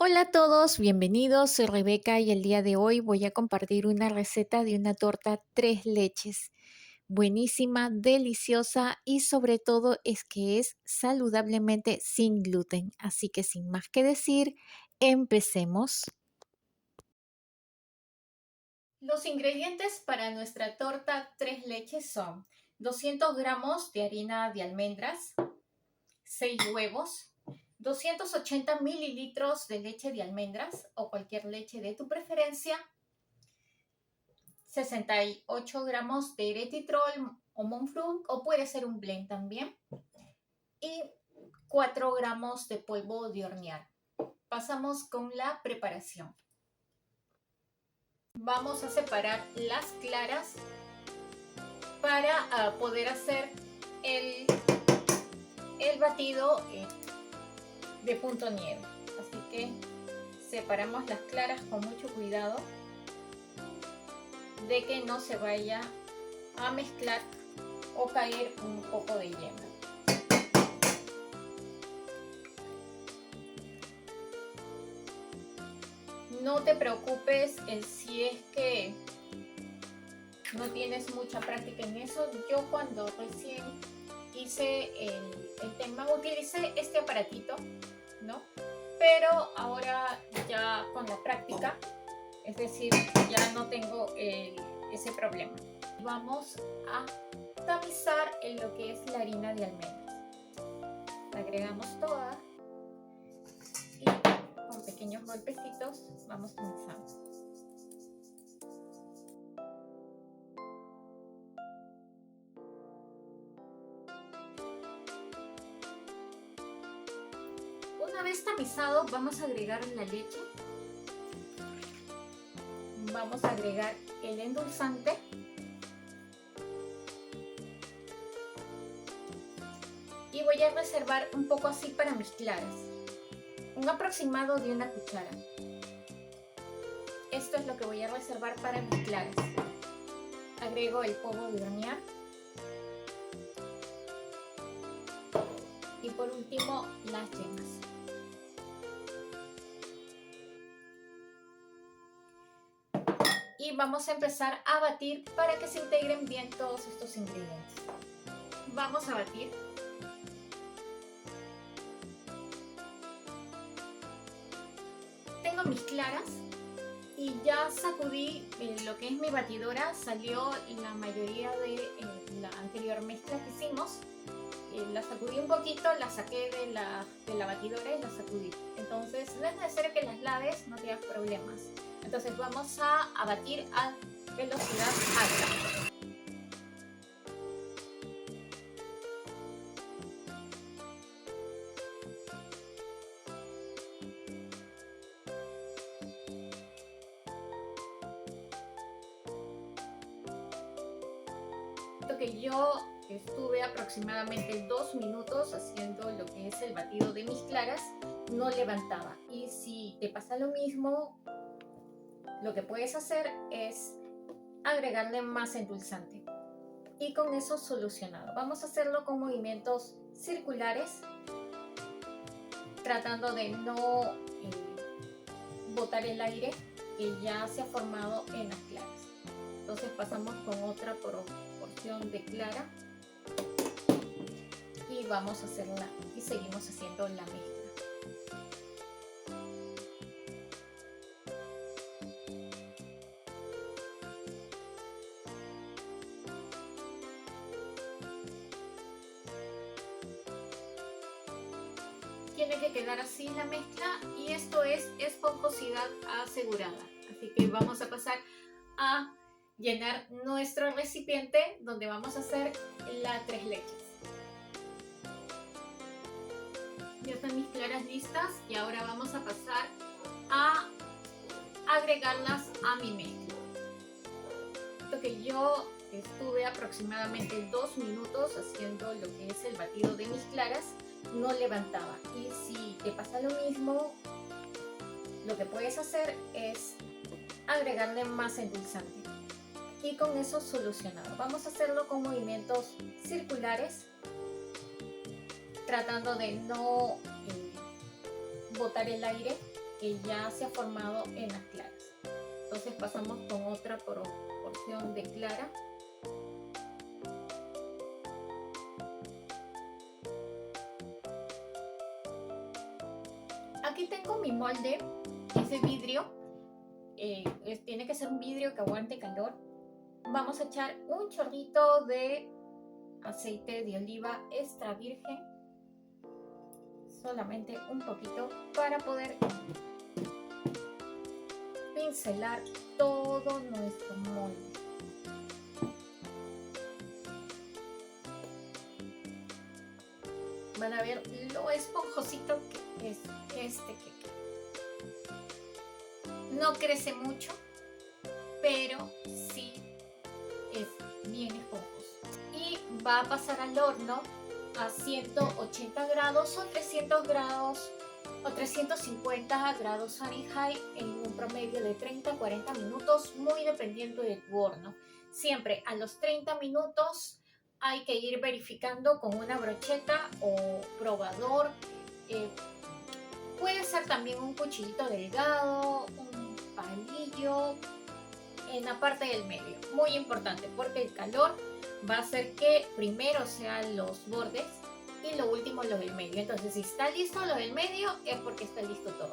Hola a todos, bienvenidos, soy Rebeca y el día de hoy voy a compartir una receta de una torta tres leches. Buenísima, deliciosa y sobre todo es que es saludablemente sin gluten. Así que sin más que decir, empecemos. Los ingredientes para nuestra torta tres leches son 200 gramos de harina de almendras, 6 huevos, 280 mililitros de leche de almendras o cualquier leche de tu preferencia, 68 gramos de erythritol o monfruit o puede ser un blend también y 4 gramos de polvo de hornear. Pasamos con la preparación. Vamos a separar las claras para poder hacer el batido de punto nieve. Así que separamos las claras con mucho cuidado de que no se vaya a mezclar o caer un poco de yema. No te preocupes si es que no tienes mucha práctica en eso. Yo cuando recién hice el tema utilicé este aparatito, ¿no? Pero ahora ya con la práctica, es decir, ya no tengo ese problema. Vamos a tamizar en lo que es la harina de almendras. La agregamos toda y con pequeños golpecitos vamos tamizando. Una vez tamizado, vamos a agregar la leche. Vamos a agregar el endulzante. Y voy a reservar un poco así para mis claras. Un aproximado de una cuchara. Esto es lo que voy a reservar para mis claras. Agrego el polvo de hornear. Y por último, las yemas. Y vamos a empezar a batir para que se integren bien todos estos ingredientes. Vamos a batir. Tengo mis claras y ya sacudí lo que es mi batidora. Salió la mayoría de la anterior mezcla que hicimos. La sacudí un poquito, la saqué de la batidora y la sacudí. Entonces no es necesario que las laves, no tengas problemas. Entonces vamos a batir a velocidad alta. Que yo estuve aproximadamente 2 minutos haciendo lo que es el batido de mis claras, no levantaba. Y si te pasa lo mismo, lo que puedes hacer es agregarle más endulzante. Y con eso solucionado. Vamos a hacerlo con movimientos circulares, tratando de no botar el aire que ya se ha formado en las claras. Entonces pasamos con otra porción de clara y vamos a hacerla y seguimos haciendo la mezcla. Tiene que quedar así la mezcla y esto es esponjosidad asegurada. Así que vamos a pasar a llenar nuestro recipiente donde vamos a hacer las tres leches. Ya están mis claras listas y ahora vamos a pasar a agregarlas a mi mezcla. Esto que yo estuve aproximadamente 2 minutos haciendo lo que es el batido de mis claras, no levantaba. Y si te pasa lo mismo, lo que puedes hacer es agregarle más endulzante. Y con eso solucionado. Vamos a hacerlo con movimientos circulares, tratando de no botar el aire que que ya se ha formado en las claras. Entonces pasamos con otra porción de clara. Aquí tengo mi molde, es de vidrio, tiene que ser un vidrio que aguante calor. Vamos a echar un chorrito de aceite de oliva extra virgen, solamente un poquito, para poder pincelar todo nuestro molde. Van a ver lo esponjosito que es este queque. No crece mucho, pero sí es bien esponjoso. Y va a pasar al horno a 180 grados o 300 grados o 350 grados Fahrenheit en un promedio de 30 a 40 minutos, muy dependiendo de tu horno. Siempre a los 30 minutos hay que ir verificando con una brocheta o probador. Puede ser también un cuchillito delgado, un palillo en la parte del medio. Muy importante porque el calor va a hacer que primero sean los bordes y lo último lo del medio. Entonces, si está listo lo del medio, es porque está listo todo.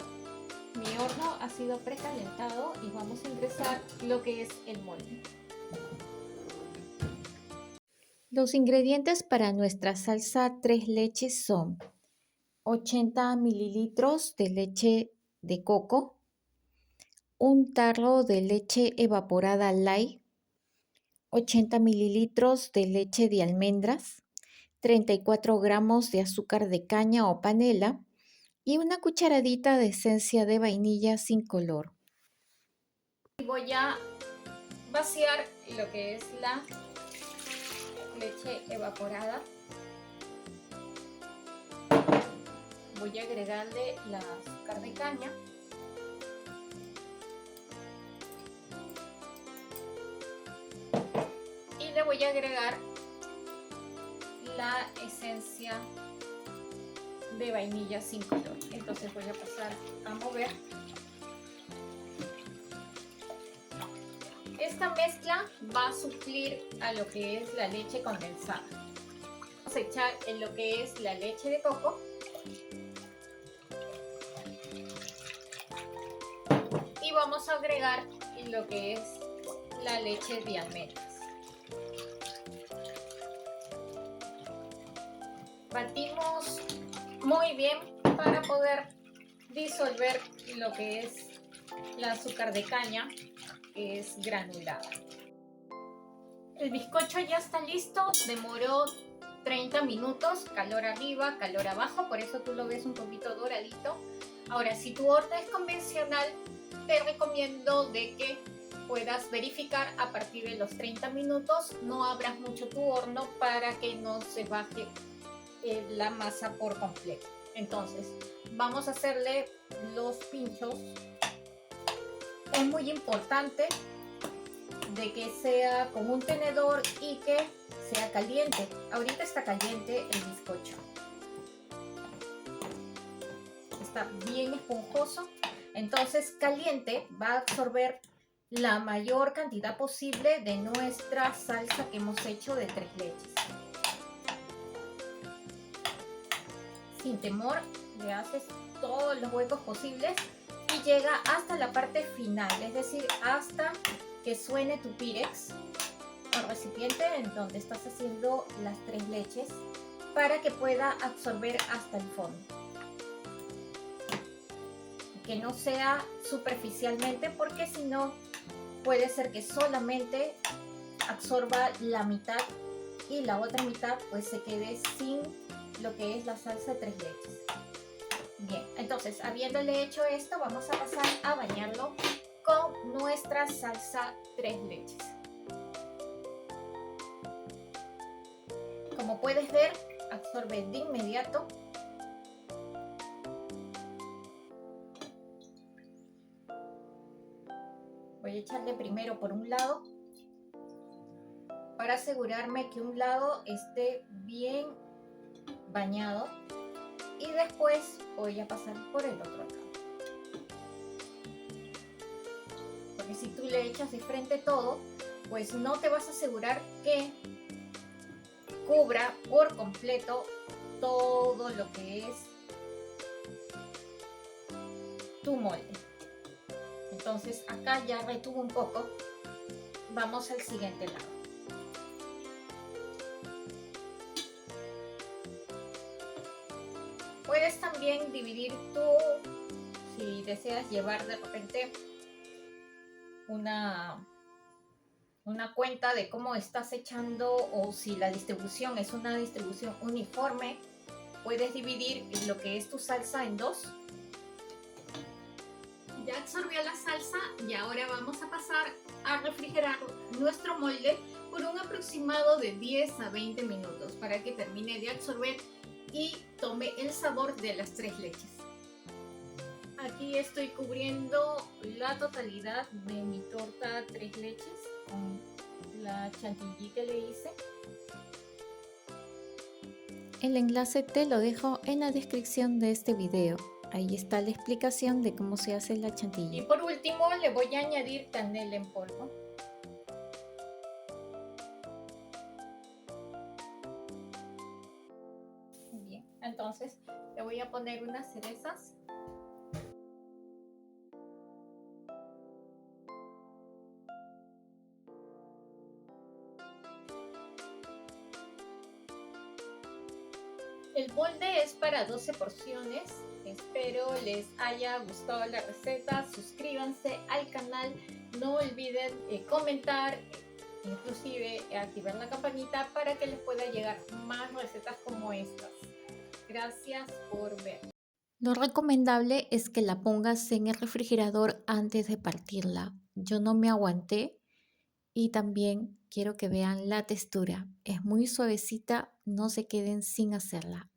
Mi horno ha sido precalentado y vamos a ingresar lo que es el molde. Los ingredientes para nuestra salsa tres leches son 80 mililitros de leche de coco, un tarro de leche evaporada light, 80 mililitros de leche de almendras, 34 gramos de azúcar de caña o panela y una cucharadita de esencia de vainilla sin color. Voy a vaciar lo que es la leche evaporada. Voy a agregarle la azúcar de caña. Y le voy a agregar la esencia de vainilla sin color. Entonces voy a pasar a mover. Esta mezcla va a suplir a lo que es la leche condensada. Vamos a echar en lo que es la leche de coco. Y vamos a agregar lo que es la leche de almendras. Batimos muy bien para poder disolver lo que es el azúcar de caña, que es granulada. El bizcocho ya está listo, demoró 30 minutos, calor arriba, calor abajo, por eso tú lo ves un poquito doradito. Ahora, si tu horno es convencional, te recomiendo de que puedas verificar a partir de los 30 minutos, no abras mucho tu horno para que no se baje la masa por completo. Entonces, vamos a hacerle los pinchos. Es muy importante de que sea con un tenedor y que sea caliente. Ahorita está caliente el bizcocho. Está bien esponjoso. Entonces, caliente va a absorber la mayor cantidad posible de nuestra salsa que hemos hecho de tres leches. Sin temor, le haces todos los huecos posibles y llega hasta la parte final, es decir, hasta que suene tu Pyrex o recipiente en donde estás haciendo las tres leches para que pueda absorber hasta el fondo. Que no sea superficialmente, porque si no puede ser que solamente absorba la mitad y la otra mitad pues se quede sin lo que es la salsa de tres leches. Bien, entonces habiéndole hecho esto, vamos a pasar a bañarlo con nuestra salsa tres leches. Como puedes ver, absorbe de inmediato. Voy a echarle primero por un lado para asegurarme que un lado esté bien bañado y después voy a pasar por el otro lado. porque si tú le echas de frente todo, pues no te vas a asegurar que cubra por completo todo lo que es tu molde. Entonces acá ya retuvo un poco. Vamos al siguiente lado. Puedes también dividir si deseas llevar de repente una cuenta de cómo estás echando, o si la distribución es una distribución uniforme, puedes dividir lo que es tu salsa en dos. Ya absorbió la salsa y ahora vamos a pasar a refrigerar nuestro molde por un aproximado de 10 a 20 minutos para que termine de absorber y tome el sabor de las 3 leches. Aquí estoy cubriendo la totalidad de mi torta 3 leches con la chantilly que le hice. El enlace te lo dejo en la descripción de este video. Ahí está la explicación de cómo se hace la chantilly. Y por último le voy a añadir canela en polvo. Bien, entonces le voy a poner unas cerezas. El molde es para 12 porciones. Espero les haya gustado la receta. Suscríbanse al canal. No olviden comentar, inclusive activar la campanita para que les pueda llegar más recetas como estas. Gracias por ver. Lo recomendable es que la pongas en el refrigerador antes de partirla. Yo no me aguanté y también quiero que vean la textura. Es muy suavecita, no se queden sin hacerla.